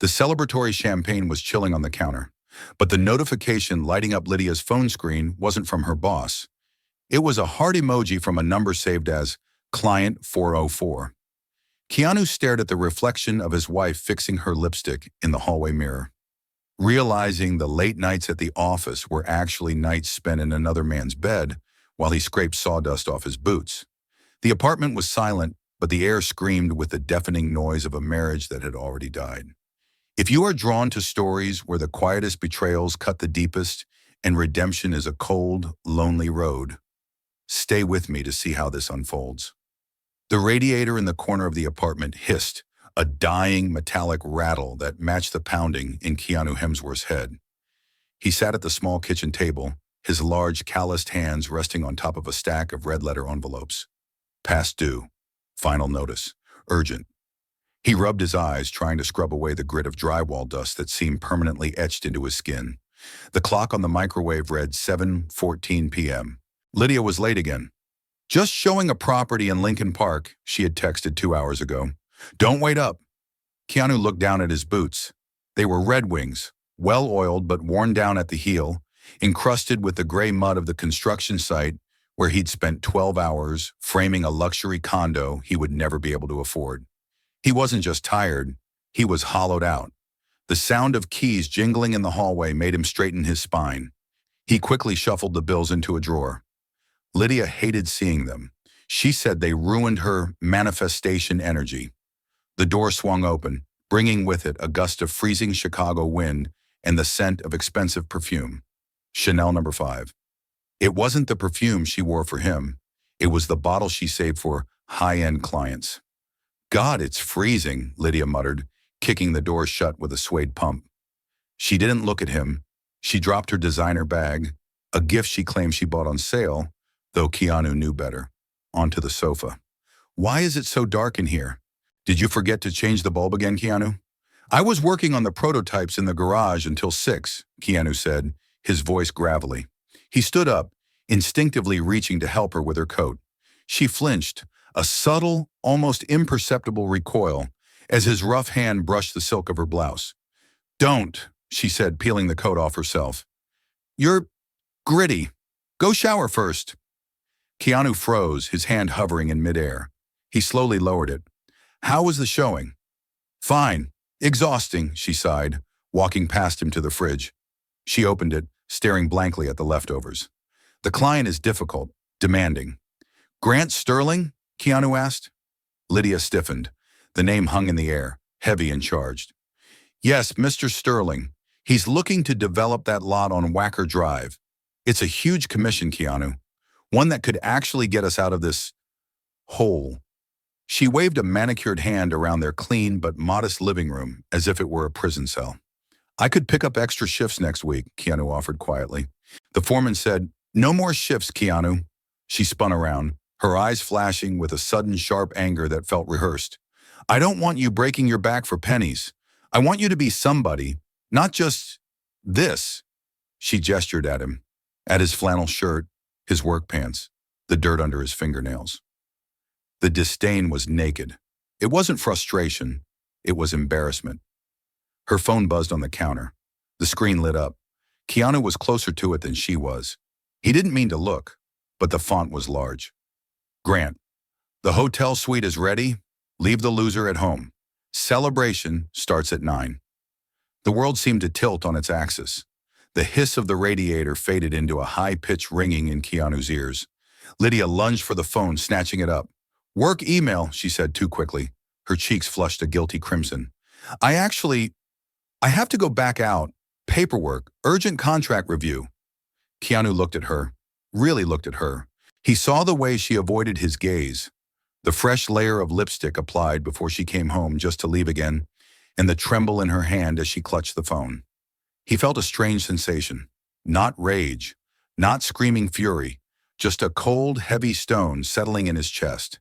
The celebratory champagne was chilling on the counter, but the notification lighting up Lydia's phone screen wasn't from her boss. It was a heart emoji from a number saved as Client 404. Keanu stared at the reflection of his wife fixing her lipstick in the hallway mirror, realizing the late nights at the office were actually nights spent in another man's bed while he scraped sawdust off his boots. The apartment was silent, but the air screamed with the deafening noise of a marriage that had already died. If you are drawn to stories where the quietest betrayals cut the deepest and redemption is a cold, lonely road, stay with me to see how this unfolds. The radiator in the corner of the apartment hissed, a dying metallic rattle that matched the pounding in Keanu Hemsworth's head. He sat at the small kitchen table, his large, calloused hands resting on top of a stack of red-letter envelopes. Past due. Final notice. Urgent. He rubbed his eyes, trying to scrub away the grit of drywall dust that seemed permanently etched into his skin. The clock on the microwave read 7:14 p.m. Lydia was late again. Just showing a property in Lincoln Park, she had texted 2 hours ago. Don't wait up. Keanu looked down at his boots. They were Red Wings, well-oiled but worn down at the heel, encrusted with the gray mud of the construction site where he'd spent 12 hours framing a luxury condo he would never be able to afford. He wasn't just tired, he was hollowed out. The sound of keys jingling in the hallway made him straighten his spine. He quickly shuffled the bills into a drawer. Lydia hated seeing them. She said they ruined her manifestation energy. The door swung open, bringing with it a gust of freezing Chicago wind and the scent of expensive perfume. Chanel No. 5. It wasn't the perfume she wore for him. It was the bottle she saved for high-end clients. God, it's freezing, Lydia muttered, kicking the door shut with a suede pump. She didn't look at him. She dropped her designer bag, a gift she claimed she bought on sale, though Keanu knew better, onto the sofa. Why is it so dark in here? Did you forget to change the bulb again, Keanu? I was working on the prototypes in the garage until 6, Keanu said, his voice gravelly. He stood up, instinctively reaching to help her with her coat. She flinched, a subtle, almost imperceptible recoil, as his rough hand brushed the silk of her blouse. Don't, she said, peeling the coat off herself. You're gritty. Go shower first. Keanu froze, his hand hovering in midair. He slowly lowered it. How was the showing? Fine. Exhausting, she sighed, walking past him to the fridge. She opened it, staring blankly at the leftovers. The client is difficult, demanding. Grant Sterling? Keanu asked. Lydia stiffened. The name hung in the air, heavy and charged. Yes, Mr. Sterling. He's looking to develop that lot on Wacker Drive. It's a huge commission, Keanu. One that could actually get us out of this hole. She waved a manicured hand around their clean but modest living room as if it were a prison cell. I could pick up extra shifts next week, Keanu offered quietly. The foreman said, No more shifts, Keanu. She spun around, her eyes flashing with a sudden sharp anger that felt rehearsed. I don't want you breaking your back for pennies. I want you to be somebody, not just this. She gestured at him, at his flannel shirt, his work pants, the dirt under his fingernails. The disdain was naked. It wasn't frustration, it was embarrassment. Her phone buzzed on the counter. The screen lit up. Keanu was closer to it than she was. He didn't mean to look, but the font was large. Grant, the hotel suite is ready. Leave the loser at home. Celebration starts at 9. The world seemed to tilt on its axis. The hiss of the radiator faded into a high-pitched ringing in Keanu's ears. Lydia lunged for the phone, snatching it up. Work email, she said too quickly. Her cheeks flushed a guilty crimson. I have to go back out. Paperwork, urgent contract review. Keanu looked at her, really looked at her. He saw the way she avoided his gaze, the fresh layer of lipstick applied before she came home just to leave again, and the tremble in her hand as she clutched the phone. He felt a strange sensation, not rage, not screaming fury, just a cold, heavy stone settling in his chest.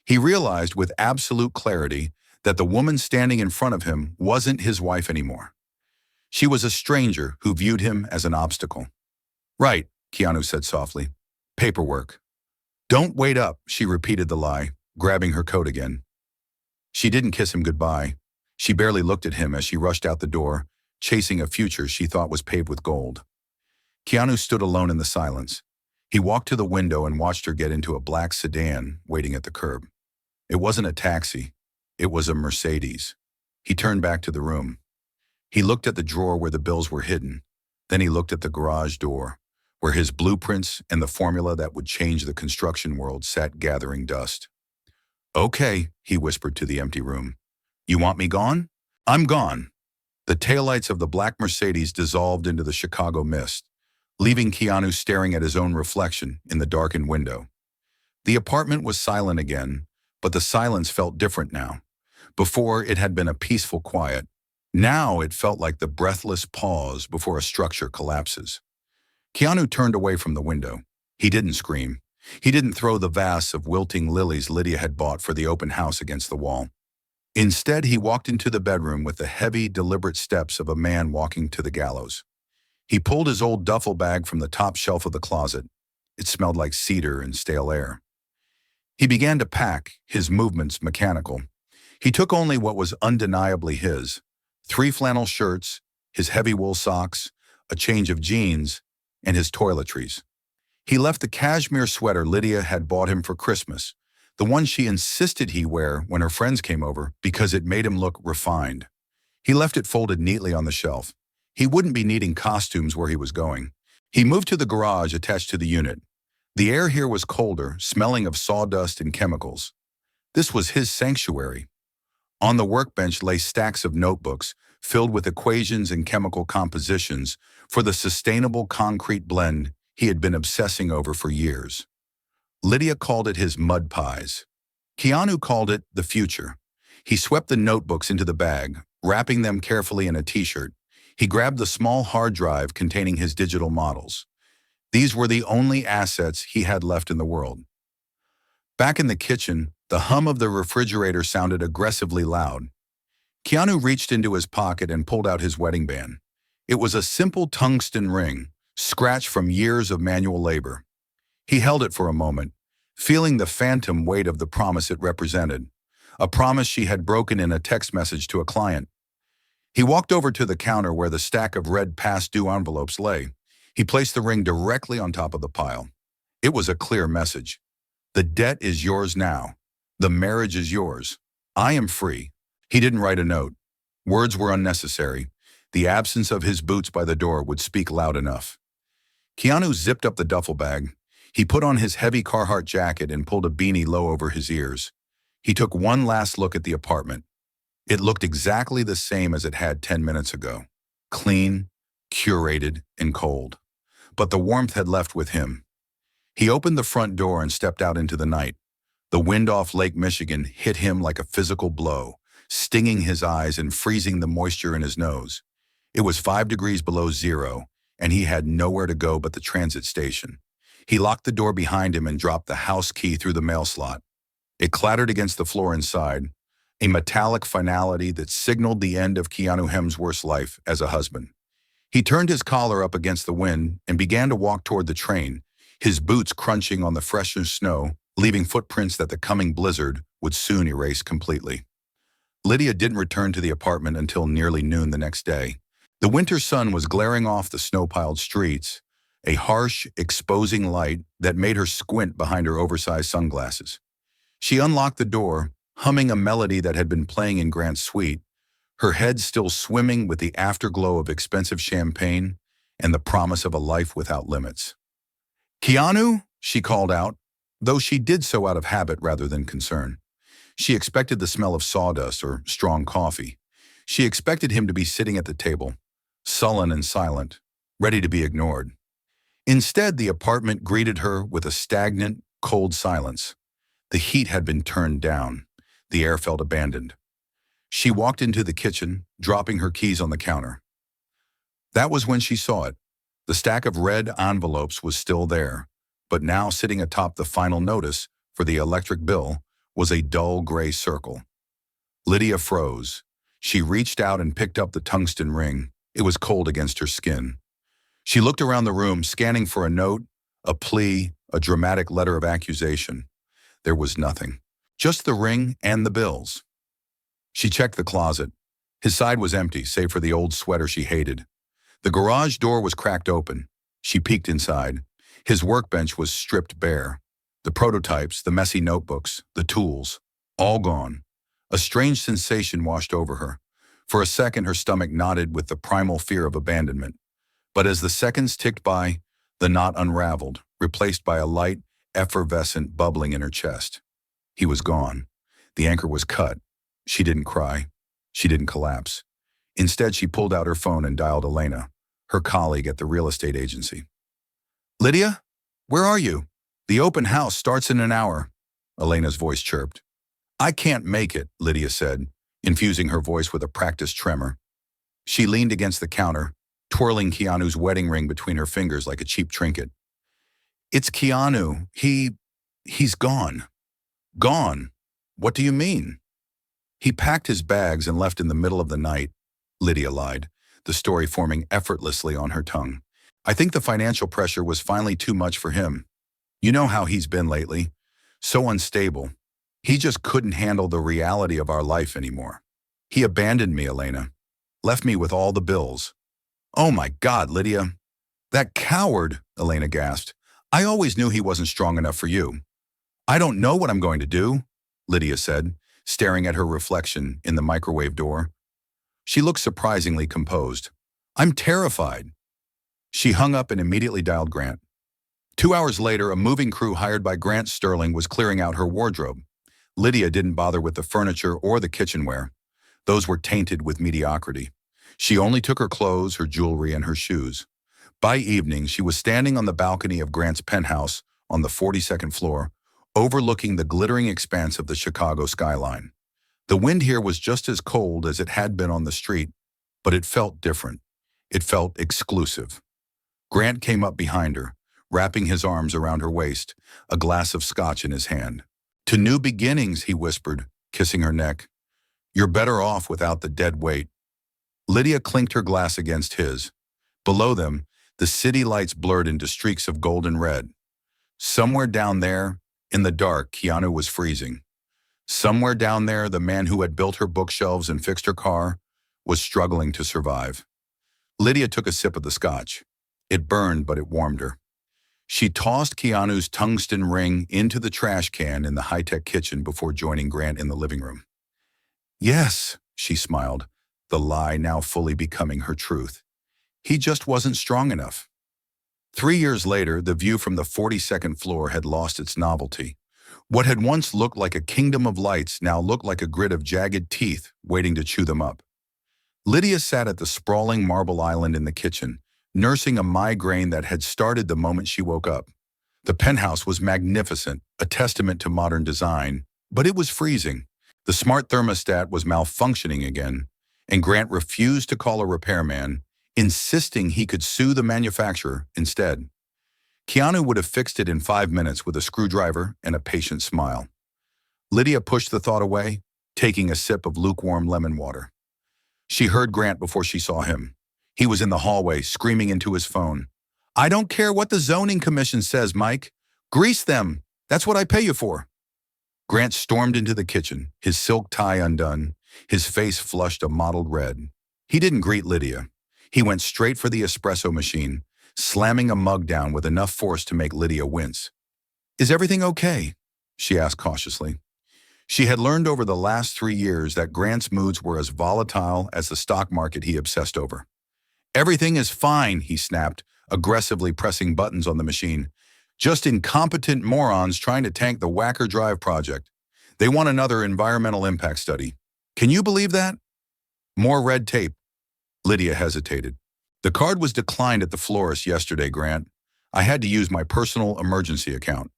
He realized with absolute clarity that the woman standing in front of him wasn't his wife anymore. She was a stranger who viewed him as an obstacle. Right, Keanu said softly. Paperwork. Don't wait up, she repeated the lie, grabbing her coat again. She didn't kiss him goodbye. She barely looked at him as she rushed out the door, chasing a future she thought was paved with gold. Keanu stood alone in the silence. He walked to the window and watched her get into a black sedan waiting at the curb. It wasn't a taxi. It was a Mercedes. He turned back to the room. He looked at the drawer where the bills were hidden. Then he looked at the garage door, where his blueprints and the formula that would change the construction world sat gathering dust. "Okay," he whispered to the empty room. "You want me gone? I'm gone." The taillights of the black Mercedes dissolved into the Chicago mist, leaving Keanu staring at his own reflection in the darkened window. The apartment was silent again, but the silence felt different now. Before, it had been a peaceful quiet. Now it felt like the breathless pause before a structure collapses. Keanu turned away from the window. He didn't scream. He didn't throw the vase of wilting lilies Lydia had bought for the open house against the wall. Instead, he walked into the bedroom with the heavy, deliberate steps of a man walking to the gallows. He pulled his old duffel bag from the top shelf of the closet. It smelled like cedar and stale air. He began to pack, his movements mechanical. He took only what was undeniably his: 3 flannel shirts, his heavy wool socks, a change of jeans, and his toiletries. He left the cashmere sweater Lydia had bought him for Christmas, the one she insisted he wear when her friends came over because it made him look refined. He left it folded neatly on the shelf. He wouldn't be needing costumes where he was going. He moved to the garage attached to the unit. The air here was colder, smelling of sawdust and chemicals. This was his sanctuary. On the workbench lay stacks of notebooks filled with equations and chemical compositions for the sustainable concrete blend he had been obsessing over for years. Lydia called it his mud pies. Keanu called it the future. He swept the notebooks into the bag, wrapping them carefully in a t-shirt. He grabbed the small hard drive containing his digital models. These were the only assets he had left in the world. Back in the kitchen, the hum of the refrigerator sounded aggressively loud. Keanu reached into his pocket and pulled out his wedding band. It was a simple tungsten ring, scratched from years of manual labor. He held it for a moment, feeling the phantom weight of the promise it represented, a promise she had broken in a text message to a client. He walked over to the counter where the stack of red past due envelopes lay. He placed the ring directly on top of the pile. It was a clear message. The debt is yours now. The marriage is yours. I am free. He didn't write a note. Words were unnecessary. The absence of his boots by the door would speak loud enough. Keanu zipped up the duffel bag. He put on his heavy Carhartt jacket and pulled a beanie low over his ears. He took one last look at the apartment. It looked exactly the same as it had 10 minutes ago. Clean, curated, and cold. But the warmth had left with him. He opened the front door and stepped out into the night. The wind off Lake Michigan hit him like a physical blow, stinging his eyes and freezing the moisture in his nose. It was 5 degrees below zero, and he had nowhere to go but the transit station. He locked the door behind him and dropped the house key through the mail slot. It clattered against the floor inside, a metallic finality that signaled the end of Keanu Hemsworth's life as a husband. He turned his collar up against the wind and began to walk toward the train, his boots crunching on the fresher snow, leaving footprints that the coming blizzard would soon erase completely. Lydia didn't return to the apartment until nearly noon the next day. The winter sun was glaring off the snow-piled streets, a harsh, exposing light that made her squint behind her oversized sunglasses. She unlocked the door, humming a melody that had been playing in Grant's suite, her head still swimming with the afterglow of expensive champagne and the promise of a life without limits. "Keanu?" she called out, though she did so out of habit rather than concern. She expected the smell of sawdust or strong coffee. She expected him to be sitting at the table, sullen and silent, ready to be ignored. Instead, the apartment greeted her with a stagnant, cold silence. The heat had been turned down. The air felt abandoned. She walked into the kitchen, dropping her keys on the counter. That was when she saw it. The stack of red envelopes was still there, but now sitting atop the final notice for the electric bill was a dull gray circle. Lydia froze. She reached out and picked up the tungsten ring. It was cold against her skin. She looked around the room, scanning for a note, a plea, a dramatic letter of accusation. There was nothing. Just the ring and the bills. She checked the closet. His side was empty, save for the old sweater she hated. The garage door was cracked open. She peeked inside. His workbench was stripped bare. The prototypes, the messy notebooks, the tools, all gone. A strange sensation washed over her. For a second, her stomach knotted with the primal fear of abandonment. But as the seconds ticked by, the knot unraveled, replaced by a light, effervescent bubbling in her chest. He was gone. The anchor was cut. She didn't cry. She didn't collapse. Instead, she pulled out her phone and dialed Elena, her colleague at the real estate agency. "Lydia? Where are you? The open house starts in an hour," Elena's voice chirped. "I can't make it," Lydia said, infusing her voice with a practiced tremor. She leaned against the counter, twirling Keanu's wedding ring between her fingers like a cheap trinket. "It's Keanu. He's gone." "Gone? What do you mean?" "He packed his bags and left in the middle of the night," Lydia lied, the story forming effortlessly on her tongue. "I think the financial pressure was finally too much for him. You know how he's been lately. So unstable. He just couldn't handle the reality of our life anymore. He abandoned me, Elena. Left me with all the bills." "Oh my God, Lydia." "That coward," Elena gasped. "I always knew he wasn't strong enough for you." "I don't know what I'm going to do," Lydia said, staring at her reflection in the microwave door. She looked surprisingly composed. "I'm terrified." She hung up and immediately dialed Grant. 2 hours later, a moving crew hired by Grant Sterling was clearing out her wardrobe. Lydia didn't bother with the furniture or the kitchenware. Those were tainted with mediocrity. She only took her clothes, her jewelry, and her shoes. By evening, she was standing on the balcony of Grant's penthouse on the 42nd floor, overlooking the glittering expanse of the Chicago skyline. The wind here was just as cold as it had been on the street, but it felt different. It felt exclusive. Grant came up behind her, wrapping his arms around her waist, a glass of scotch in his hand. "To new beginnings," he whispered, kissing her neck. "You're better off without the dead weight." Lydia clinked her glass against his. Below them, the city lights blurred into streaks of golden red. Somewhere down there, in the dark, Keanu was freezing. Somewhere down there, the man who had built her bookshelves and fixed her car was struggling to survive. Lydia took a sip of the scotch. It burned, but it warmed her. She tossed Keanu's tungsten ring into the trash can in the high-tech kitchen before joining Grant in the living room. "Yes," she smiled, the lie now fully becoming her truth. "He just wasn't strong enough." 3 years later, the view from the 42nd floor had lost its novelty. What had once looked like a kingdom of lights now looked like a grid of jagged teeth waiting to chew them up. Lydia sat at the sprawling marble island in the kitchen, nursing a migraine that had started the moment she woke up. The penthouse was magnificent, a testament to modern design, but it was freezing. The smart thermostat was malfunctioning again, and Grant refused to call a repairman, insisting he could sue the manufacturer instead. Keanu would have fixed it in 5 minutes with a screwdriver and a patient smile. Lydia pushed the thought away, taking a sip of lukewarm lemon water. She heard Grant before she saw him. He was in the hallway, screaming into his phone. "I don't care what the zoning commission says, Mike. Grease them. That's what I pay you for." Grant stormed into the kitchen, his silk tie undone, his face flushed a mottled red. He didn't greet Lydia. He went straight for the espresso machine, slamming a mug down with enough force to make Lydia wince. "Is everything okay?" she asked cautiously. She had learned over the last 3 years that Grant's moods were as volatile as the stock market he obsessed over. "Everything is fine," he snapped, aggressively pressing buttons on the machine. "Just incompetent morons trying to tank the Wacker Drive project. They want another environmental impact study. Can you believe that?" "More red tape." Lydia hesitated. "The card was declined at the florist yesterday, Grant. I had to use my personal emergency account."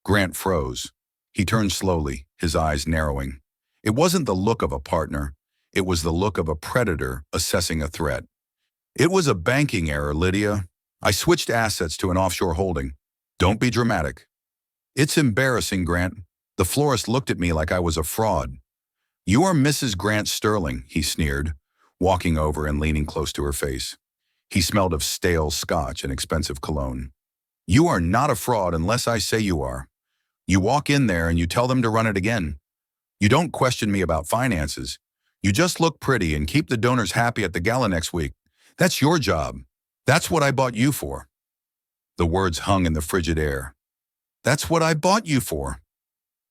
Grant froze. He turned slowly, his eyes narrowing. It wasn't the look of a partner. It was the look of a predator assessing a threat. "It was a banking error, Lydia. I switched assets to an offshore holding. Don't be dramatic." "It's embarrassing, Grant." The florist looked at me like I was a fraud. "You are Mrs. Grant Sterling," he sneered, walking over and leaning close to her face. He smelled of stale scotch and expensive cologne. "You are not a fraud unless I say you are. You walk in there and you tell them to run it again. You don't question me about finances. You just look pretty and keep the donors happy at the gala next week. That's your job. That's what I bought you for." The words hung in the frigid air. "That's what I bought you for."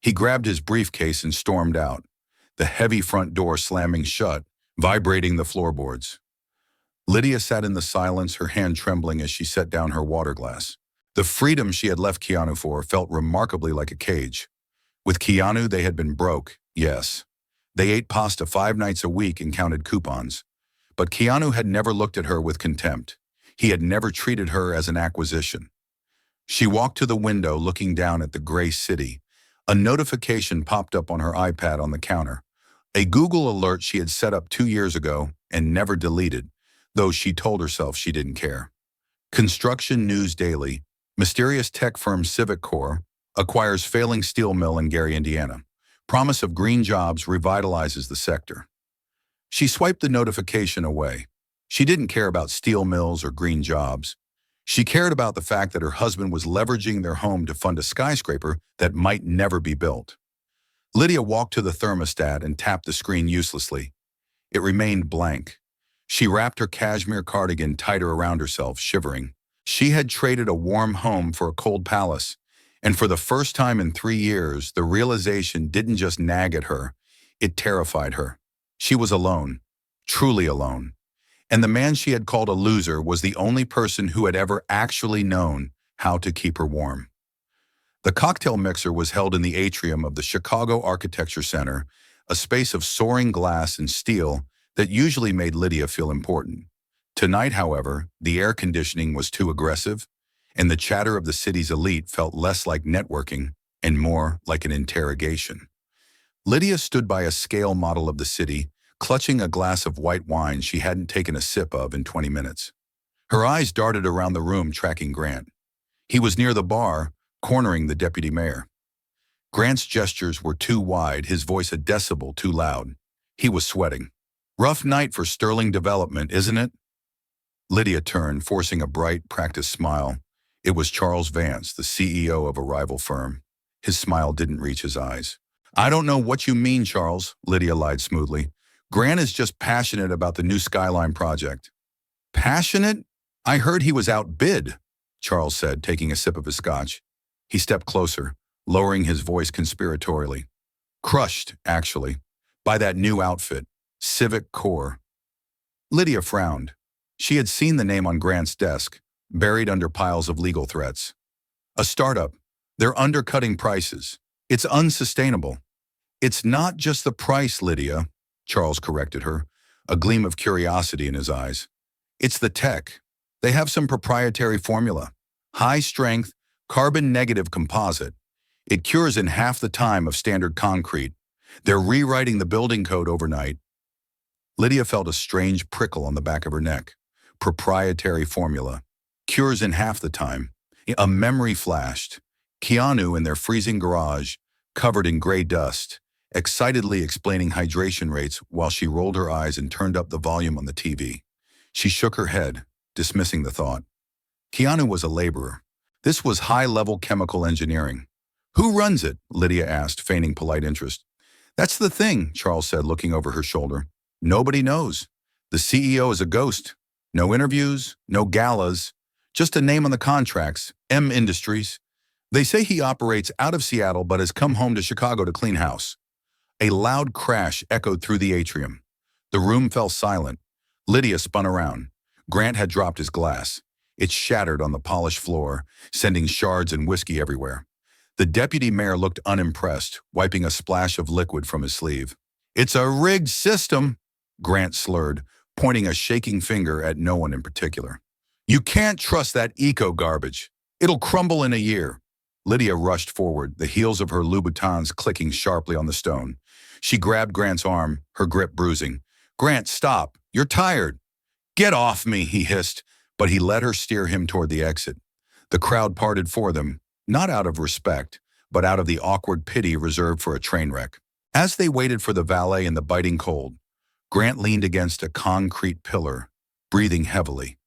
He grabbed his briefcase and stormed out, the heavy front door slamming shut, vibrating the floorboards. Lydia sat in the silence, her hand trembling as she set down her water glass. The freedom she had left Keanu for felt remarkably like a cage. With Keanu, they had been broke, yes. They ate pasta 5 nights a week and counted coupons. But Keanu had never looked at her with contempt. He had never treated her as an acquisition. She walked to the window, looking down at the gray city. A notification popped up on her iPad on the counter. A Google alert she had set up 2 years ago and never deleted, though she told herself she didn't care. Construction News Daily. Mysterious tech firm Civic Core acquires failing steel mill in Gary, Indiana. Promise of green jobs revitalizes the sector. She swiped the notification away. She didn't care about steel mills or green jobs. She cared about the fact that her husband was leveraging their home to fund a skyscraper that might never be built. Lydia walked to the thermostat and tapped the screen uselessly. It remained blank. She wrapped her cashmere cardigan tighter around herself, shivering. She had traded a warm home for a cold palace, and for the first time in 3 years, the realization didn't just nag at her, it terrified her. She was alone, truly alone. And the man she had called a loser was the only person who had ever actually known how to keep her warm. The cocktail mixer was held in the atrium of the Chicago Architecture Center, a space of soaring glass and steel that usually made Lydia feel important. Tonight, however, the air conditioning was too aggressive, and the chatter of the city's elite felt less like networking and more like an interrogation. Lydia stood by a scale model of the city, clutching a glass of white wine she hadn't taken a sip of in 20 minutes. Her eyes darted around the room, tracking Grant. He was near the bar, cornering the deputy mayor. Grant's gestures were too wide, his voice a decibel too loud. He was sweating. "Rough night for Sterling Development, isn't it?" Lydia turned, forcing a bright, practiced smile. It was Charles Vance, the CEO of a rival firm. His smile didn't reach his eyes. "I don't know what you mean, Charles," Lydia lied smoothly. "Grant is just passionate about the new Skyline project." "Passionate? I heard he was outbid," Charles said, taking a sip of his scotch. He stepped closer, lowering his voice conspiratorially. "Crushed, actually, by that new outfit, Civic Core." Lydia frowned. She had seen the name on Grant's desk, buried under piles of legal threats. "A startup. They're undercutting prices. It's unsustainable." "It's not just the price, Lydia," Charles corrected her, a gleam of curiosity in his eyes. "It's the tech. They have some proprietary formula. High-strength, carbon-negative composite. It cures in half the time of standard concrete. They're rewriting the building code overnight." Lydia felt a strange prickle on the back of her neck. Proprietary formula. Cures in half the time. A memory flashed. Keanu in their freezing garage, covered in gray dust, excitedly explaining hydration rates while she rolled her eyes and turned up the volume on the TV. She shook her head, dismissing the thought. Keanu was a laborer. This was high-level chemical engineering. "Who runs it?" Lydia asked, feigning polite interest. "That's the thing," Charles said, looking over her shoulder. "Nobody knows. The CEO is a ghost. No interviews, no galas, just a name on the contracts, M Industries. They say he operates out of Seattle but has come home to Chicago to clean house." A loud crash echoed through the atrium. The room fell silent. Lydia spun around. Grant had dropped his glass. It shattered on the polished floor, sending shards and whiskey everywhere. The deputy mayor looked unimpressed, wiping a splash of liquid from his sleeve. "It's a rigged system," Grant slurred, pointing a shaking finger at no one in particular. "You can't trust that eco-garbage. It'll crumble in a year." Lydia rushed forward, the heels of her Louboutins clicking sharply on the stone. She grabbed Grant's arm, her grip bruising. "Grant, stop. You're tired." "Get off me," he hissed, but he let her steer him toward the exit. The crowd parted for them, not out of respect, but out of the awkward pity reserved for a train wreck. As they waited for the valet in the biting cold, Grant leaned against a concrete pillar, breathing heavily.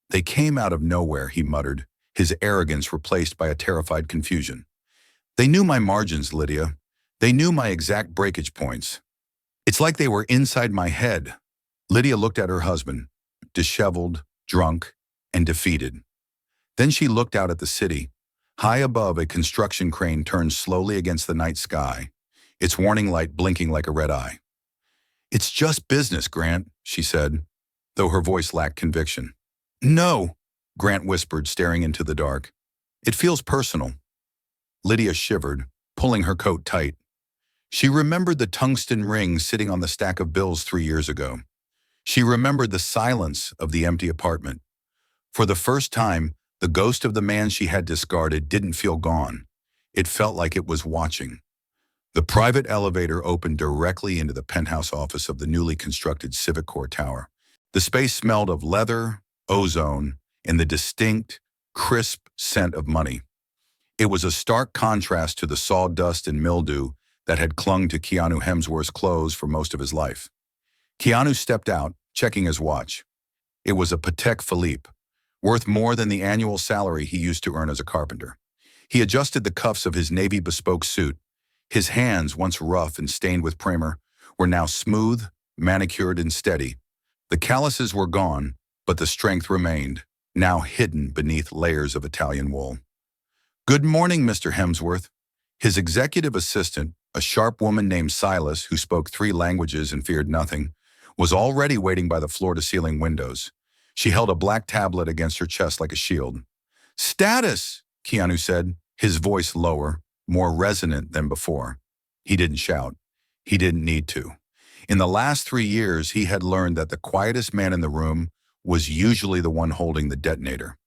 "They came out of nowhere," he muttered, his arrogance replaced by a terrified confusion. "They knew my margins, Lydia. They knew my exact breakage points." It's like they were inside my head. Lydia looked at her husband, disheveled, drunk, and defeated. Then she looked out at the city. High above, a construction crane turned slowly against the night sky, its warning light blinking like a red eye. "It's just business, Grant," she said, though her voice lacked conviction. "No," Grant whispered, staring into the dark. "It feels personal." Lydia shivered, pulling her coat tight. She remembered the tungsten ring sitting on the stack of bills 3 years ago. She remembered the silence of the empty apartment. For the first time, the ghost of the man she had discarded didn't feel gone. It felt like it was watching. The private elevator opened directly into the penthouse office of the newly constructed Civic Corps Tower. The space smelled of leather, ozone, and the distinct, crisp scent of money. It was a stark contrast to the sawdust and mildew that had clung to Keanu Hemsworth's clothes for most of his life. Keanu stepped out, checking his watch. It was a Patek Philippe, worth more than the annual salary he used to earn as a carpenter. He adjusted the cuffs of his navy bespoke suit. His hands, once rough and stained with primer, were now smooth, manicured, and steady. The calluses were gone, but the strength remained, now hidden beneath layers of Italian wool. "Good morning, Mr. Hemsworth." His executive assistant, a sharp woman named Silas who spoke 3 languages and feared nothing, was already waiting by the floor-to-ceiling windows. She held a black tablet against her chest like a shield. "Status," Keanu said, his voice lower, more resonant than before. He didn't shout. He didn't need to. In the last 3 years, he had learned that the quietest man in the room was usually the one holding the detonator.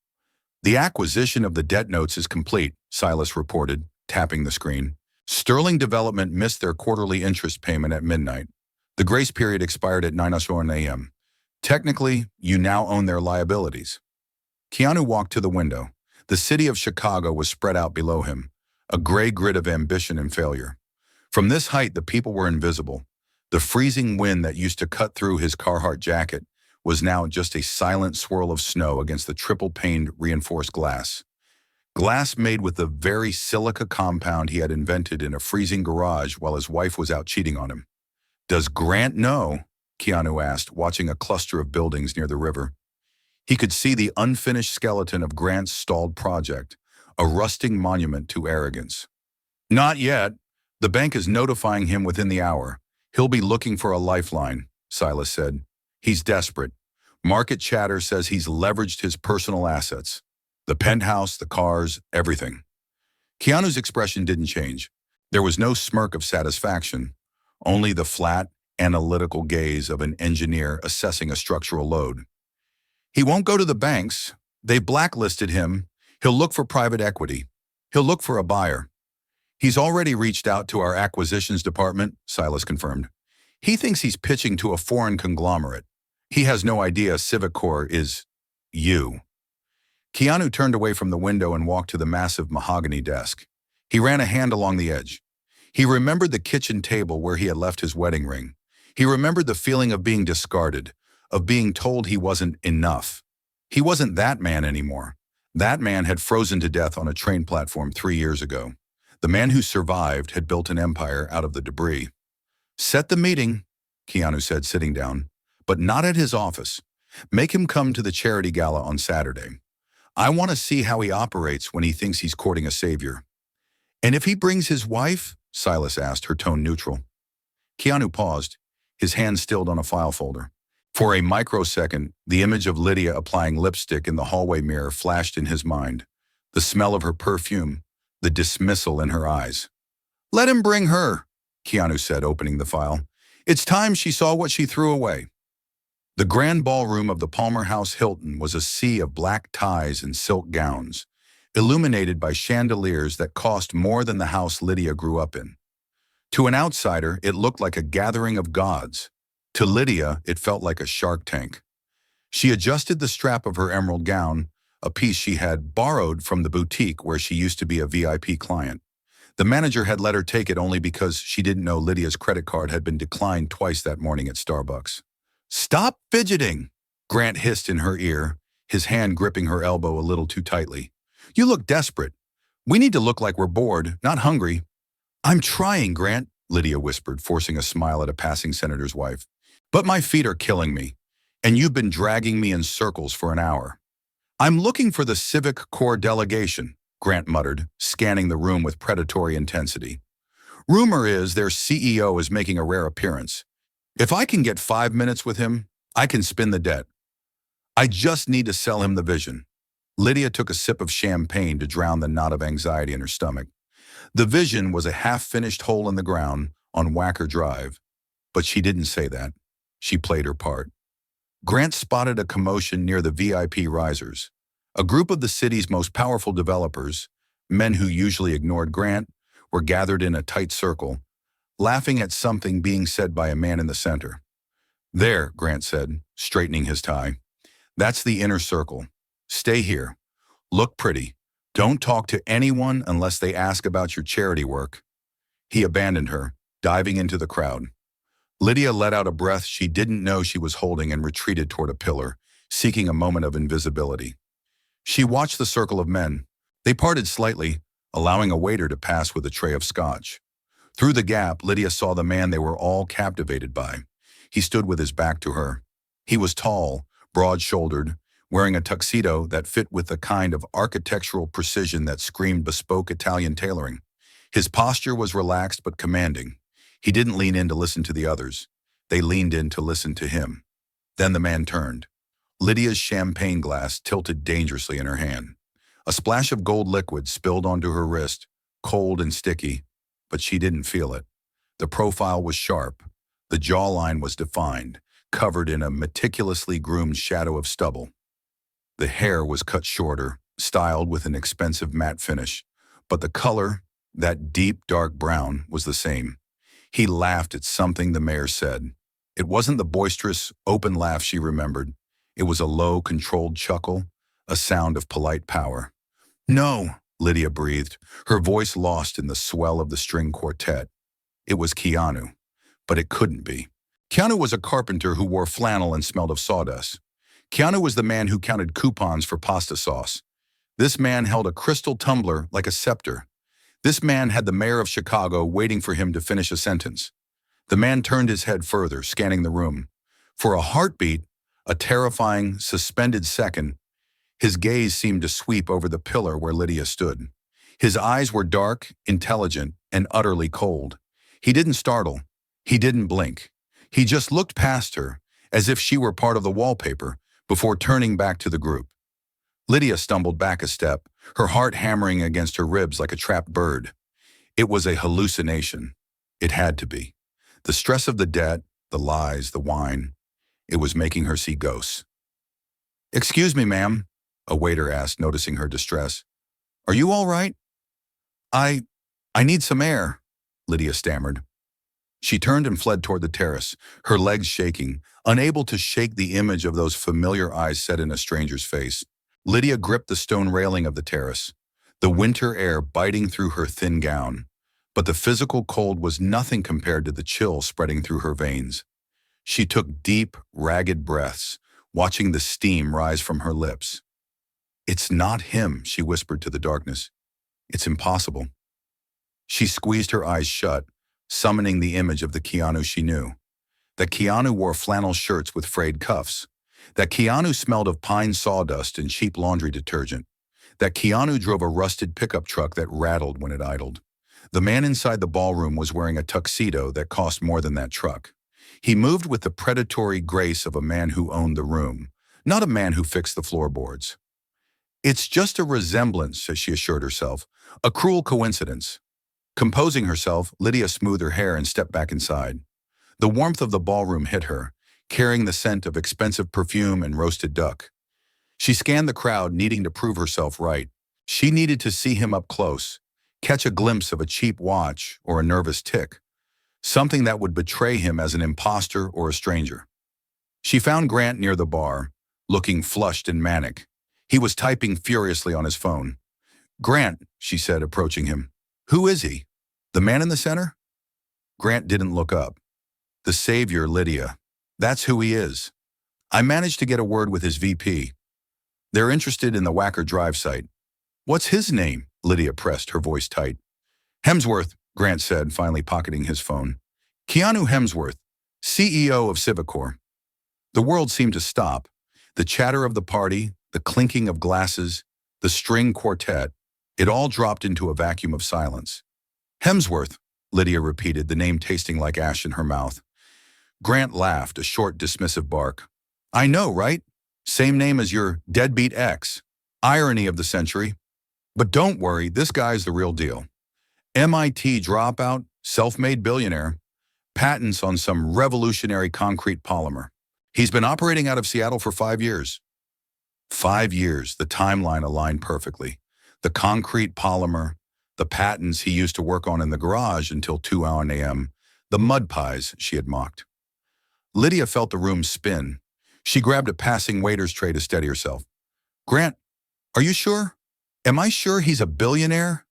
"The acquisition of the debt notes is complete," Silas reported, tapping the screen. "Sterling Development missed their quarterly interest payment at midnight. The grace period expired at 9:01 a.m. Technically, you now own their liabilities." Keanu walked to the window. The city of Chicago was spread out below him, a gray grid of ambition and failure. From this height, the people were invisible. The freezing wind that used to cut through his Carhartt jacket was now just a silent swirl of snow against the triple-paned reinforced glass. Glass made with the very silica compound he had invented in a freezing garage while his wife was out cheating on him. "Does Grant know?" Keanu asked, watching a cluster of buildings near the river. He could see the unfinished skeleton of Grant's stalled project, a rusting monument to arrogance. "Not yet. The bank is notifying him within the hour. He'll be looking for a lifeline," Silas said. "He's desperate. Market chatter says he's leveraged his personal assets. The penthouse, the cars, everything." Keanu's expression didn't change. There was no smirk of satisfaction, only the flat, analytical gaze of an engineer assessing a structural load. "He won't go to the banks. They blacklisted him. He'll look for private equity. He'll look for a buyer." "He's already reached out to our acquisitions department," Silas confirmed. "He thinks he's pitching to a foreign conglomerate. He has no idea Civic Corps is you." Keanu turned away from the window and walked to the massive mahogany desk. He ran a hand along the edge. He remembered the kitchen table where he had left his wedding ring. He remembered the feeling of being discarded, of being told he wasn't enough. He wasn't that man anymore. That man had frozen to death on a train platform 3 years ago. The man who survived had built an empire out of the debris. "Set the meeting," Keanu said, sitting down, "but not at his office. Make him come to the charity gala on Saturday. I want to see how he operates when he thinks he's courting a savior." "And if he brings his wife?" Silas asked, her tone neutral. Keanu paused, his hand stilled on a file folder. For a microsecond, the image of Lydia applying lipstick in the hallway mirror flashed in his mind. The smell of her perfume, the dismissal in her eyes. "Let him bring her," Keanu said, opening the file. "It's time she saw what she threw away." The grand ballroom of the Palmer House Hilton was a sea of black ties and silk gowns, illuminated by chandeliers that cost more than the house Lydia grew up in. To an outsider, it looked like a gathering of gods. To Lydia, it felt like a shark tank. She adjusted the strap of her emerald gown, a piece she had borrowed from the boutique where she used to be a VIP client. The manager had let her take it only because she didn't know Lydia's credit card had been declined twice that morning at Starbucks. "Stop fidgeting," Grant hissed in her ear, his hand gripping her elbow a little too tightly. "You look desperate. We need to look like we're bored, not hungry." "I'm trying, Grant," Lydia whispered, forcing a smile at a passing senator's wife. But my feet are killing me, and you've been dragging me in circles for an hour. I'm looking for the Civic Corps delegation, Grant muttered, scanning the room with predatory intensity. Rumor is their CEO is making a rare appearance. If I can get 5 minutes with him, I can spin the debt. I just need to sell him the vision. Lydia took a sip of champagne to drown the knot of anxiety in her stomach. The vision was a half-finished hole in the ground on Wacker Drive. But she didn't say that. She played her part. Grant spotted a commotion near the VIP risers. A group of the city's most powerful developers, men who usually ignored Grant, were gathered in a tight circle, laughing at something being said by a man in the center. There, Grant said, straightening his tie. That's the inner circle. Stay here. Look pretty. Don't talk to anyone unless they ask about your charity work. He abandoned her, diving into the crowd. Lydia let out a breath she didn't know she was holding and retreated toward a pillar, seeking a moment of invisibility. She watched the circle of men. They parted slightly, allowing a waiter to pass with a tray of scotch. Through the gap, Lydia saw the man they were all captivated by. He stood with his back to her. He was tall, broad-shouldered, wearing a tuxedo that fit with the kind of architectural precision that screamed bespoke Italian tailoring. His posture was relaxed but commanding. He didn't lean in to listen to the others. They leaned in to listen to him. Then the man turned. Lydia's champagne glass tilted dangerously in her hand. A splash of gold liquid spilled onto her wrist, cold and sticky, but she didn't feel it. The profile was sharp. The jawline was defined, covered in a meticulously groomed shadow of stubble. The hair was cut shorter, styled with an expensive matte finish, but the color, that deep dark brown, was the same. He laughed at something the mayor said. It wasn't the boisterous, open laugh she remembered. It was a low, controlled chuckle, a sound of polite power. No, Lydia breathed, her voice lost in the swell of the string quartet. It was Keanu, but it couldn't be. Keanu was a carpenter who wore flannel and smelled of sawdust. Keanu was the man who counted coupons for pasta sauce. This man held a crystal tumbler like a scepter. This man had the mayor of Chicago waiting for him to finish a sentence. The man turned his head further, scanning the room. For a heartbeat, a terrifying, suspended second, his gaze seemed to sweep over the pillar where Lydia stood. His eyes were dark, intelligent, and utterly cold. He didn't startle. He didn't blink. He just looked past her, as if she were part of the wallpaper, before turning back to the group. Lydia stumbled back a step, her heart hammering against her ribs like a trapped bird. It was a hallucination. It had to be. The stress of the debt, the lies, the wine, it was making her see ghosts. "Excuse me, ma'am," a waiter asked, noticing her distress. "Are you all right?" I need some air," Lydia stammered. She turned and fled toward the terrace, her legs shaking, unable to shake the image of those familiar eyes set in a stranger's face. Lydia gripped the stone railing of the terrace, the winter air biting through her thin gown. But the physical cold was nothing compared to the chill spreading through her veins. She took deep, ragged breaths, watching the steam rise from her lips. "It's not him," she whispered to the darkness. "It's impossible." She squeezed her eyes shut, summoning the image of the Keanu she knew. That Keanu wore flannel shirts with frayed cuffs. That Keanu smelled of pine sawdust and cheap laundry detergent. That Keanu drove a rusted pickup truck that rattled when it idled. The man inside the ballroom was wearing a tuxedo that cost more than that truck. He moved with the predatory grace of a man who owned the room, not a man who fixed the floorboards. "It's just a resemblance," as she assured herself, "a cruel coincidence." Composing herself, Lydia smoothed her hair and stepped back inside. The warmth of the ballroom hit her, carrying the scent of expensive perfume and roasted duck. She scanned the crowd, needing to prove herself right. She needed to see him up close, catch a glimpse of a cheap watch or a nervous tick, something that would betray him as an imposter or a stranger. She found Grant near the bar, looking flushed and manic. He was typing furiously on his phone. "Grant," she said, approaching him. "Who is he? The man in the center?" Grant didn't look up. "The savior, Lydia. That's who he is. I managed to get a word with his VP. They're interested in the Wacker Drive site." "What's his name?" Lydia pressed, her voice tight. "Hemsworth. Grant said, finally pocketing his phone. Keanu Hemsworth, CEO of Civicor. The world seemed to stop. The chatter of the party, the clinking of glasses, the string quartet, it all dropped into a vacuum of silence. Hemsworth, Lydia repeated, the name tasting like ash in her mouth. Grant laughed, a short, dismissive bark. I know, right? Same name as your deadbeat ex. Irony of the century. But don't worry, this guy's the real deal. MIT dropout, self-made billionaire, patents on some revolutionary concrete polymer. He's been operating out of Seattle for 5 years. 5 years, the timeline aligned perfectly. The concrete polymer, the patents he used to work on in the garage until 2 a.m., the mud pies she had mocked. Lydia felt the room spin. She grabbed a passing waiter's tray to steady herself. Grant, are you sure? Am I sure he's a billionaire?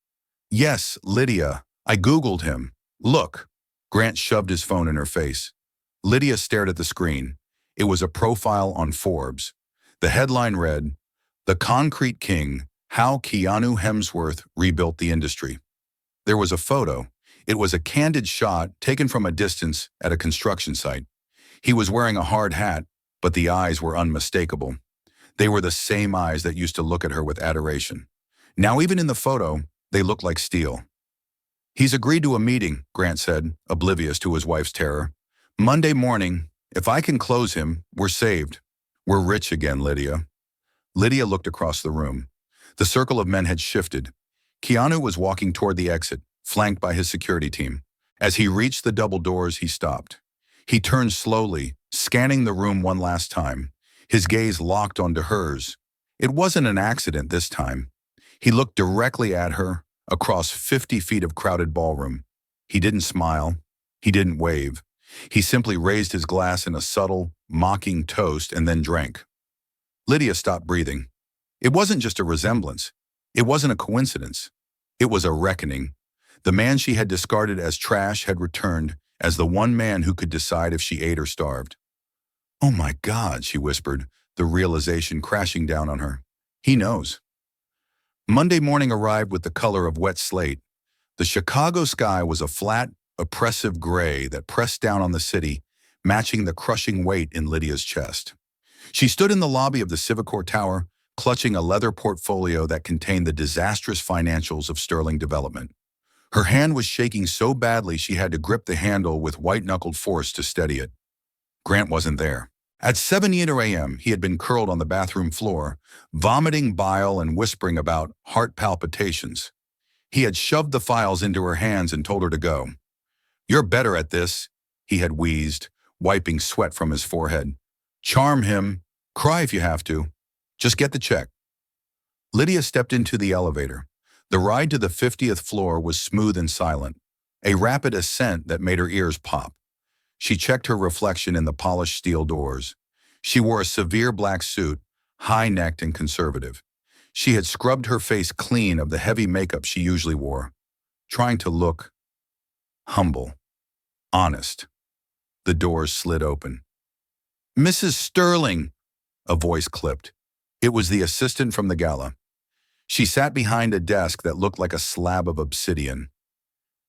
Yes, Lydia. I Googled him. Look. Grant shoved his phone in her face. Lydia stared at the screen. It was a profile on Forbes. The headline read, The Concrete King, How Keanu Hemsworth Rebuilt the Industry. There was a photo. It was a candid shot taken from a distance at a construction site. He was wearing a hard hat, but the eyes were unmistakable. They were the same eyes that used to look at her with adoration. Now even in the photo, they looked like steel. He's agreed to a meeting, Grant said, oblivious to his wife's terror. Monday morning, if I can close him, we're saved. We're rich again, Lydia. Lydia looked across the room. The circle of men had shifted. Keanu was walking toward the exit, flanked by his security team. As he reached the double doors, he stopped. He turned slowly, scanning the room one last time. His gaze locked onto hers. It wasn't an accident this time. He looked directly at her, across 50 feet of crowded ballroom. He didn't smile. He didn't wave. He simply raised his glass in a subtle, mocking toast and then drank. Lydia stopped breathing. It wasn't just a resemblance. It wasn't a coincidence. It was a reckoning. The man she had discarded as trash had returned as the one man who could decide if she ate or starved. Oh my God, she whispered, the realization crashing down on her. He knows. Monday morning arrived with the color of wet slate. The Chicago sky was a flat, oppressive gray that pressed down on the city, matching the crushing weight in Lydia's chest. She stood in the lobby of the Civicor Tower, clutching a leather portfolio that contained the disastrous financials of Sterling Development. Her hand was shaking so badly she had to grip the handle with white-knuckled force to steady it. Grant wasn't there. At 7 a.m., he had been curled on the bathroom floor, vomiting bile and whispering about heart palpitations. He had shoved the files into her hands and told her to go. You're better at this, he had wheezed, wiping sweat from his forehead. Charm him. Cry if you have to. Just get the check. Lydia stepped into the elevator. The ride to the 50th floor was smooth and silent, a rapid ascent that made her ears pop. She checked her reflection in the polished steel doors. She wore a severe black suit, high-necked and conservative. She had scrubbed her face clean of the heavy makeup she usually wore, trying to look humble, honest. The doors slid open. Mrs. Sterling, a voice clipped. It was the assistant from the gala. She sat behind a desk that looked like a slab of obsidian.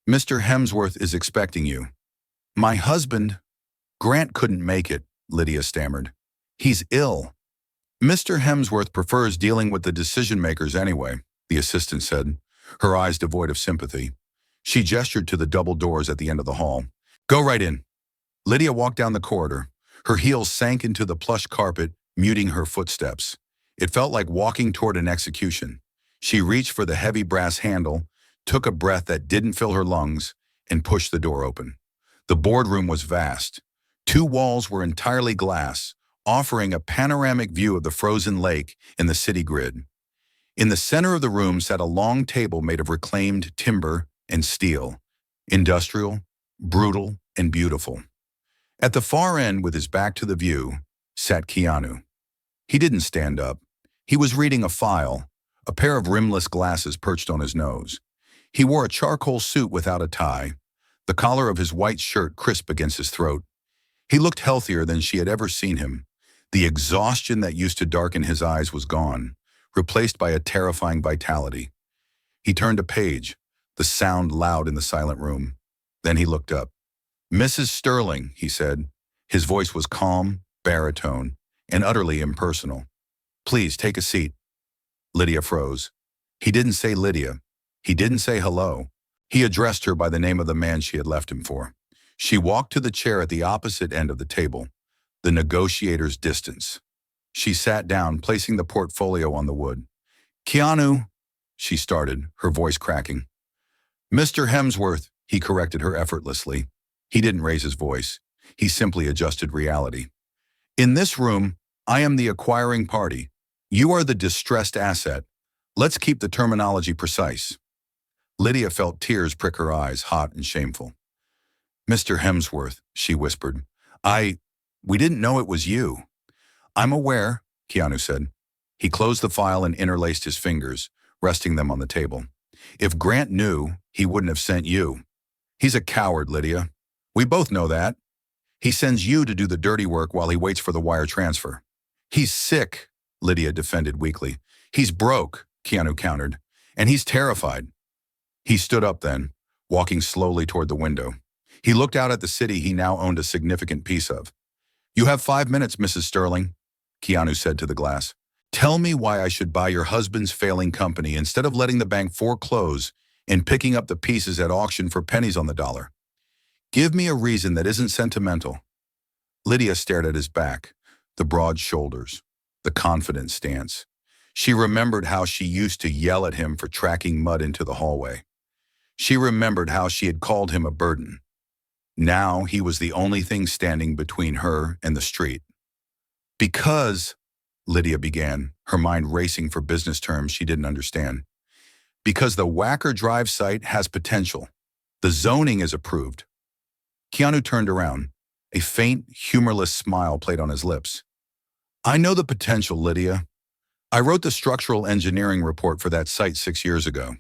Mr. Hemsworth is expecting you. My husband, Grant couldn't make it, Lydia stammered. He's ill. Mr. Hemsworth prefers dealing with the decision-makers anyway, the assistant said, her eyes devoid of sympathy. She gestured to the double doors at the end of the hall. Go right in. Lydia walked down the corridor. Her heels sank into the plush carpet, muting her footsteps. It felt like walking toward an execution. She reached for the heavy brass handle, took a breath that didn't fill her lungs, and pushed the door open. The boardroom was vast. 2 walls were entirely glass, offering a panoramic view of the frozen lake in the city grid. In the center of the room sat a long table made of reclaimed timber and steel, industrial, brutal, and beautiful. At the far end, with his back to the view, sat Keanu. He didn't stand up. He was reading a file, a pair of rimless glasses perched on his nose. He wore a charcoal suit without a tie, the collar of his white shirt crisp against his throat. He looked healthier than she had ever seen him. The exhaustion that used to darken his eyes was gone, replaced by a terrifying vitality. He turned a page. the sound loud in the silent room. Then he looked up. "Mrs. Sterling," he said. His voice was calm, baritone, and utterly impersonal. "Please take a seat." Lydia froze. He didn't say Lydia. He didn't say hello. He addressed her by the name of the man she had left him for. She walked to the chair at the opposite end of the table, the negotiator's distance. She sat down, placing the portfolio on the wood. "Keanu," she started, her voice cracking. "Mr. Hemsworth," he corrected her effortlessly. He didn't raise his voice. He simply adjusted reality. "In this room, I am the acquiring party. You are the distressed asset. Let's keep the terminology precise." Lydia felt tears prick her eyes, hot and shameful. "Mr. Hemsworth," she whispered, we didn't know it was you." "I'm aware," Keanu said. He closed the file and interlaced his fingers, resting them on the table. "If Grant knew, he wouldn't have sent you. He's a coward, Lydia. We both know that. He sends you to do the dirty work while he waits for the wire transfer." "He's sick," Lydia defended weakly. "He's broke," Keanu countered, "and he's terrified." He stood up then, walking slowly toward the window. He looked out at the city he now owned a significant piece of. "You have 5 minutes, Mrs. Sterling," Keanu said to the glass. "Tell me why I should buy your husband's failing company instead of letting the bank foreclose and picking up the pieces at auction for pennies on the dollar. Give me a reason that isn't sentimental." Lydia stared at his back, the broad shoulders, the confident stance. She remembered how she used to yell at him for tracking mud into the hallway. She remembered how she had called him a burden. Now he was the only thing standing between her and the street. "Because," Lydia began, her mind racing for business terms she didn't understand. "Because the Wacker Drive site has potential. The zoning is approved." Keanu turned around. A faint, humorless smile played on his lips. "I know the potential, Lydia. I wrote the structural engineering report for that site 6 years ago.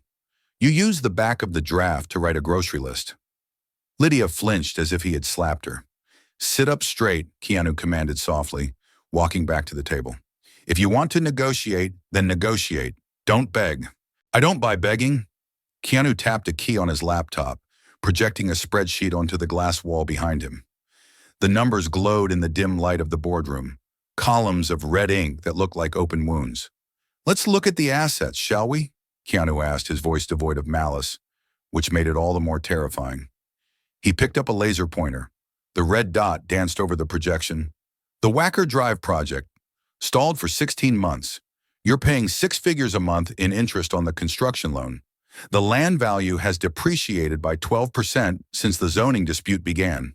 You used the back of the draft to write a grocery list." Lydia flinched as if he had slapped her. "Sit up straight," Keanu commanded softly, walking back to the table. "If you want to negotiate, then negotiate. Don't beg." "I don't buy begging." Keanu tapped a key on his laptop, projecting a spreadsheet onto the glass wall behind him. The numbers glowed in the dim light of the boardroom, columns of red ink that looked like open wounds. "Let's look at the assets, shall we?" Keanu asked, his voice devoid of malice, which made it all the more terrifying. He picked up a laser pointer. The red dot danced over the projection. "The Wacker Drive project. Stalled for 16 months. You're paying 6 figures a month in interest on the construction loan. The land value has depreciated by 12% since the zoning dispute began."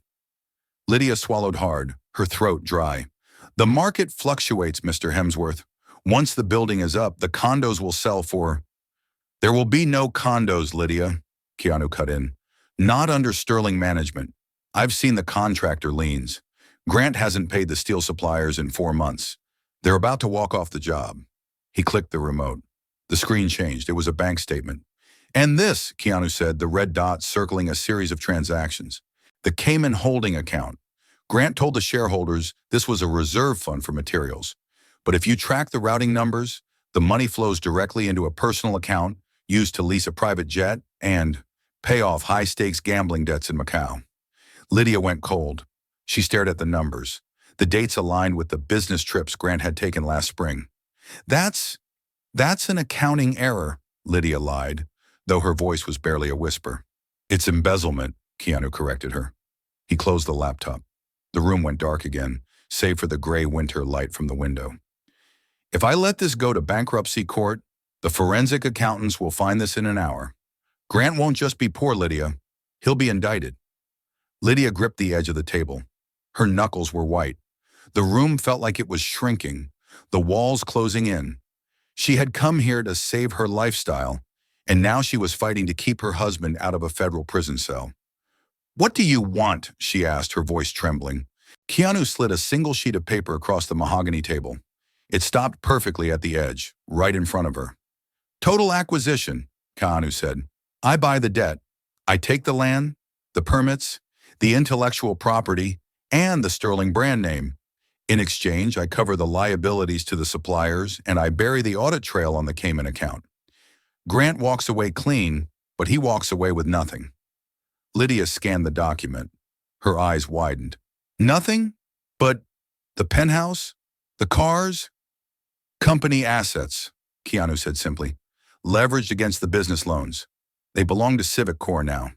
Lydia swallowed hard, her throat dry. "The market fluctuates, Mr. Hemsworth. Once the building is up, the condos will sell for—" "There will be no condos, Lydia," Keanu cut in. "Not under Sterling management. I've seen the contractor liens. Grant hasn't paid the steel suppliers in 4 months. They're about to walk off the job." He clicked the remote. The screen changed. It was a bank statement. "And this," Keanu said, the red dot circling a series of transactions. "The Cayman holding account. Grant told the shareholders this was a reserve fund for materials. But if you track the routing numbers, the money flows directly into a personal account used to lease a private jet and pay off high-stakes gambling debts in Macau." Lydia went cold. She stared at the numbers. The dates aligned with the business trips Grant had taken last spring. That's an accounting error," Lydia lied, though her voice was barely a whisper. "It's embezzlement," Keanu corrected her. He closed the laptop. The room went dark again, save for the gray winter light from the window. "If I let this go to bankruptcy court, the forensic accountants will find this in an hour. Grant won't just be poor, Lydia. He'll be indicted." Lydia gripped the edge of the table. Her knuckles were white. The room felt like it was shrinking, the walls closing in. She had come here to save her lifestyle, and now she was fighting to keep her husband out of a federal prison cell. "What do you want?" she asked, her voice trembling. Keanu slid a single sheet of paper across the mahogany table. It stopped perfectly at the edge, right in front of her. "Total acquisition," Keanu said. "I buy the debt. I take the land, the permits, the intellectual property, and the Sterling brand name. In exchange, I cover the liabilities to the suppliers, and I bury the audit trail on the Cayman account. Grant walks away clean, but he walks away with nothing. Lydia scanned the document. Her eyes widened. Nothing? But the penthouse? The cars? Company assets, Keanu said simply. Leveraged against the business loans. They belong to Civic Corps now.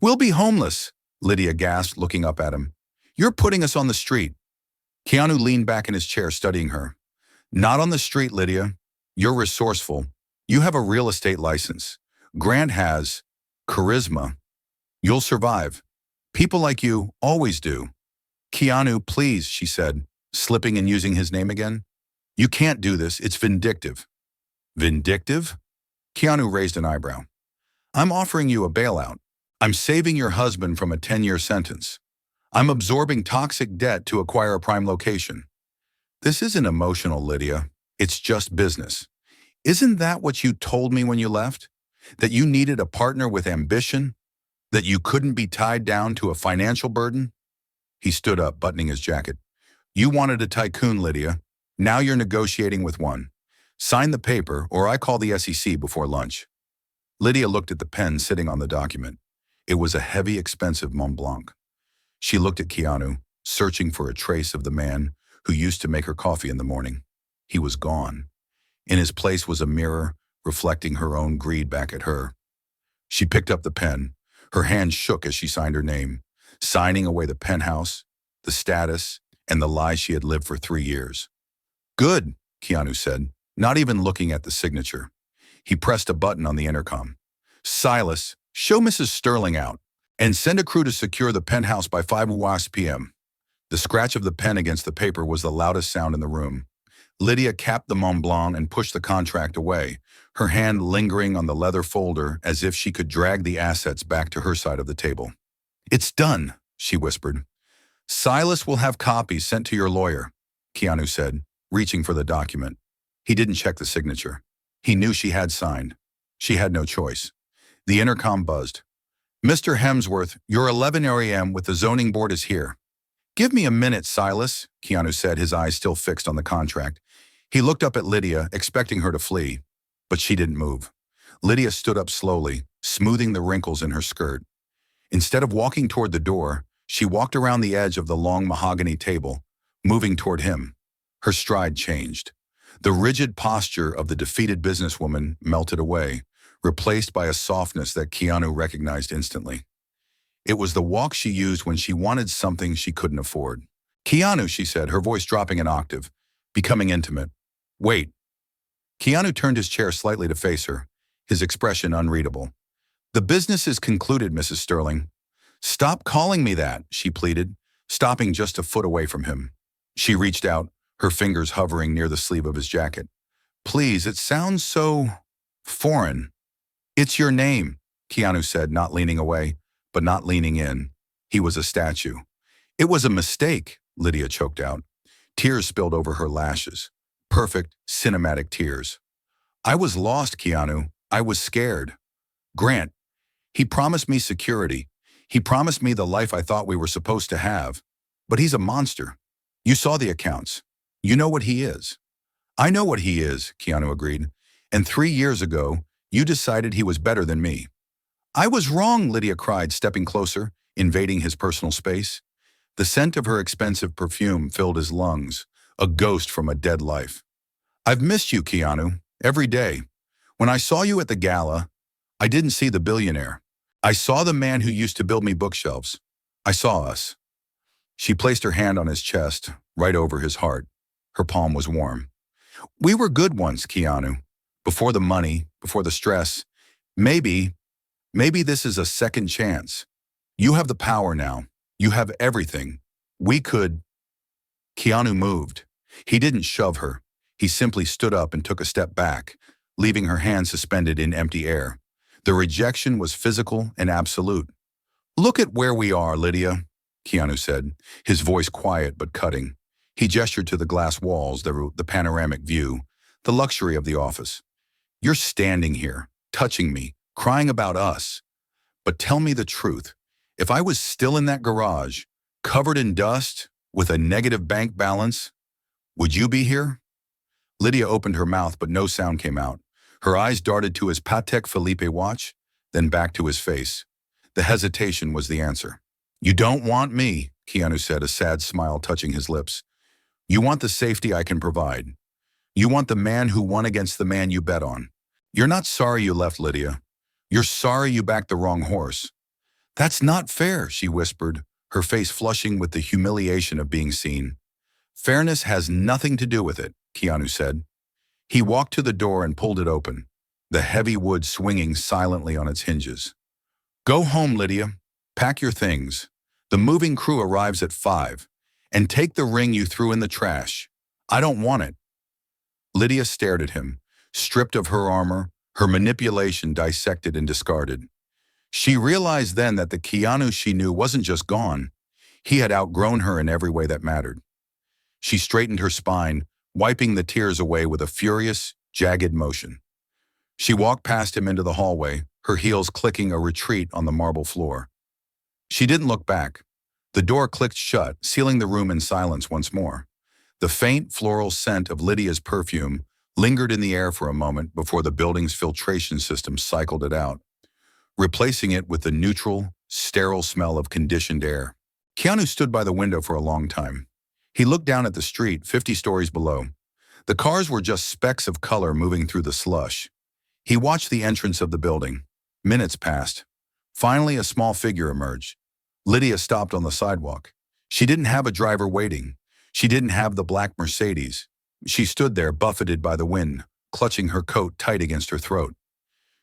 We'll be homeless, Lydia gasped, looking up at him. You're putting us on the street. Keanu leaned back in his chair, studying her. Not on the street, Lydia. You're resourceful. You have a real estate license. Grant has charisma. You'll survive. People like you always do. Keanu, please, she said, slipping and using his name again. You can't do this. It's vindictive. Vindictive? Keanu raised an eyebrow. I'm offering you a bailout. I'm saving your husband from a 10-year sentence. I'm absorbing toxic debt to acquire a prime location. This isn't emotional, Lydia. It's just business. Isn't that what you told me when you left? That you needed a partner with ambition? That you couldn't be tied down to a financial burden? He stood up, buttoning his jacket. You wanted a tycoon, Lydia. Now you're negotiating with one. Sign the paper, or I call the SEC before lunch. Lydia looked at the pen sitting on the document. It was a heavy, expensive Mont Blanc. She looked at Keanu, searching for a trace of the man who used to make her coffee in the morning. He was gone. In his place was a mirror, reflecting her own greed back at her. She picked up the pen. Her hand shook as she signed her name, signing away the penthouse, the status, and the lie she had lived for 3 years. Good, Keanu said, not even looking at the signature. He pressed a button on the intercom. Silas, show Mrs. Sterling out, and send a crew to secure the penthouse by 5 p.m. The scratch of the pen against the paper was the loudest sound in the room. Lydia capped the Mont Blanc and pushed the contract away, her hand lingering on the leather folder as if she could drag the assets back to her side of the table. It's done, she whispered. Silas will have copies sent to your lawyer, Keanu said, reaching for the document. He didn't check the signature. He knew she had signed. She had no choice. The intercom buzzed. Mr. Hemsworth, your 11 a.m. with the zoning board is here. Give me a minute, Silas, Keanu said, his eyes still fixed on the contract. He looked up at Lydia, expecting her to flee, but she didn't move. Lydia stood up slowly, smoothing the wrinkles in her skirt. Instead of walking toward the door, she walked around the edge of the long mahogany table, moving toward him. Her stride changed. The rigid posture of the defeated businesswoman melted away, replaced by a softness that Keanu recognized instantly. It was the walk she used when she wanted something she couldn't afford. Keanu, she said, her voice dropping an octave, becoming intimate. Wait. Keanu turned his chair slightly to face her, his expression unreadable. The business is concluded, Mrs. Sterling. Stop calling me that, she pleaded, stopping just a foot away from him. She reached out, her fingers hovering near the sleeve of his jacket. Please, it sounds so foreign. It's your name, Keanu said, not leaning away, but not leaning in. He was a statue. It was a mistake, Lydia choked out. Tears spilled over her lashes. Perfect, cinematic tears. I was lost, Keanu. I was scared. Grant, he promised me security. He promised me the life I thought we were supposed to have. But he's a monster. You saw the accounts. You know what he is. I know what he is, Keanu agreed. And 3 years ago, you decided he was better than me. I was wrong, Lydia cried, stepping closer, invading his personal space. The scent of her expensive perfume filled his lungs, a ghost from a dead life. I've missed you, Keanu, every day. When I saw you at the gala, I didn't see the billionaire. I saw the man who used to build me bookshelves. I saw us. She placed her hand on his chest, right over his heart. Her palm was warm. We were good once, Keanu. Before the money, before the stress. Maybe this is a second chance. You have the power now. You have everything. We could. Keanu moved. He didn't shove her. He simply stood up and took a step back, leaving her hand suspended in empty air. The rejection was physical and absolute. Look at where we are, Lydia, Keanu said, his voice quiet but cutting. He gestured to the glass walls, the panoramic view, the luxury of the office. You're standing here, touching me, crying about us. But tell me the truth. If I was still in that garage, covered in dust, with a negative bank balance, would you be here? Lydia opened her mouth, but no sound came out. Her eyes darted to his Patek Philippe watch, then back to his face. The hesitation was the answer. "You don't want me," Keanu said, a sad smile touching his lips. "You want the safety I can provide. You want the man who won against the man you bet on. You're not sorry you left, Lydia. You're sorry you backed the wrong horse." "That's not fair," she whispered, her face flushing with the humiliation of being seen. "Fairness has nothing to do with it," Keanu said. He walked to the door and pulled it open, the heavy wood swinging silently on its hinges. "Go home, Lydia. Pack your things. The moving crew arrives at 5. And take the ring you threw in the trash. I don't want it." Lydia stared at him, stripped of her armor, her manipulation dissected and discarded. She realized then that the Keanu she knew wasn't just gone. He had outgrown her in every way that mattered. She straightened her spine, wiping the tears away with a furious, jagged motion. She walked past him into the hallway, her heels clicking a retreat on the marble floor. She didn't look back. The door clicked shut, sealing the room in silence once more. The faint floral scent of Lydia's perfume lingered in the air for a moment before the building's filtration system cycled it out, replacing it with the neutral, sterile smell of conditioned air. Keanu stood by the window for a long time. He looked down at the street 50 stories below. The cars were just specks of color moving through the slush. He watched the entrance of the building. Minutes passed. Finally, a small figure emerged. Lydia stopped on the sidewalk. She didn't have a driver waiting. She didn't have the black Mercedes. She stood there, buffeted by the wind, clutching her coat tight against her throat.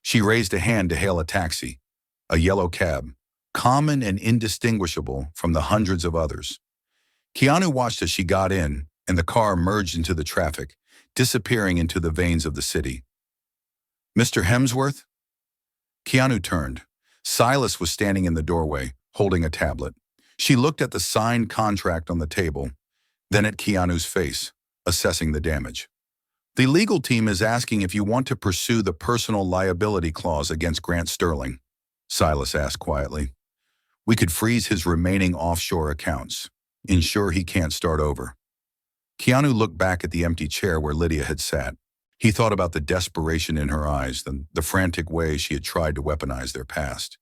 She raised a hand to hail a taxi, a yellow cab, common and indistinguishable from the hundreds of others. Keanu watched as she got in, and the car merged into the traffic, disappearing into the veins of the city. "Mr. Hemsworth?" Keanu turned. Silas was standing in the doorway, holding a tablet. She looked at the signed contract on the table, then at Keanu's face, assessing the damage. "The legal team is asking if you want to pursue the personal liability clause against Grant Sterling," Silas asked quietly. "We could freeze his remaining offshore accounts, ensure he can't start over." Keanu looked back at the empty chair where Lydia had sat. He thought about the desperation in her eyes, the frantic way she had tried to weaponize their past.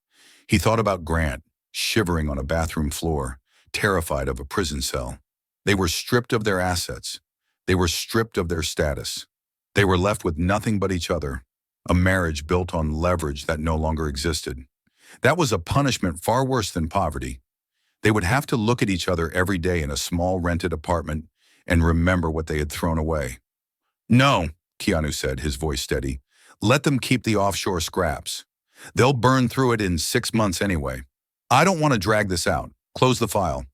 He thought about Grant, shivering on a bathroom floor, terrified of a prison cell. They were stripped of their assets. They were stripped of their status. They were left with nothing but each other, a marriage built on leverage that no longer existed. That was a punishment far worse than poverty. They would have to look at each other every day in a small rented apartment and remember what they had thrown away. "No," Keanu said, his voice steady. "Let them keep the offshore scraps. They'll burn through it in 6 months anyway. I don't want to drag this out. Close the file."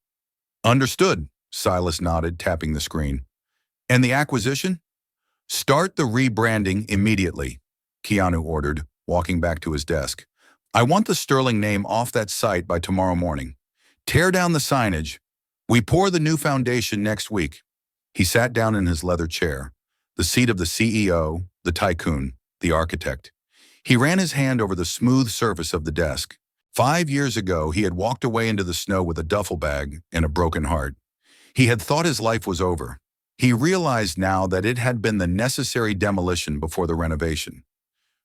"Understood," Silas nodded, tapping the screen. "And the acquisition?" "Start the rebranding immediately," Keanu ordered, walking back to his desk. "I want the Sterling name off that site by tomorrow morning. Tear down the signage. We pour the new foundation next week." He sat down in his leather chair, the seat of the CEO, the tycoon, the architect. He ran his hand over the smooth surface of the desk. 5 years ago, he had walked away into the snow with a duffel bag and a broken heart. He had thought his life was over. He realized now that it had been the necessary demolition before the renovation.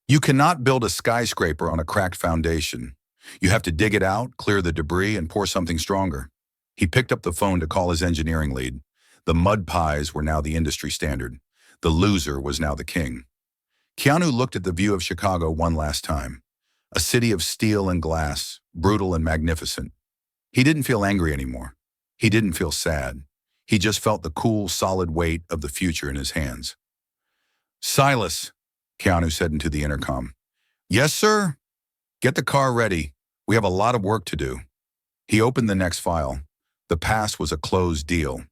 You cannot build a skyscraper on a cracked foundation. You have to dig it out, clear the debris, and pour something stronger. He picked up the phone to call his engineering lead. The mud pies were now the industry standard. The loser was now the king. Keanu looked at the view of Chicago one last time. A city of steel and glass, brutal and magnificent. He didn't feel angry anymore. He didn't feel sad. He just felt the cool, solid weight of the future in his hands. "Silas," Keanu said into the intercom. "Yes, sir?" "Get the car ready. We have a lot of work to do." He opened the next file. The past was a closed deal.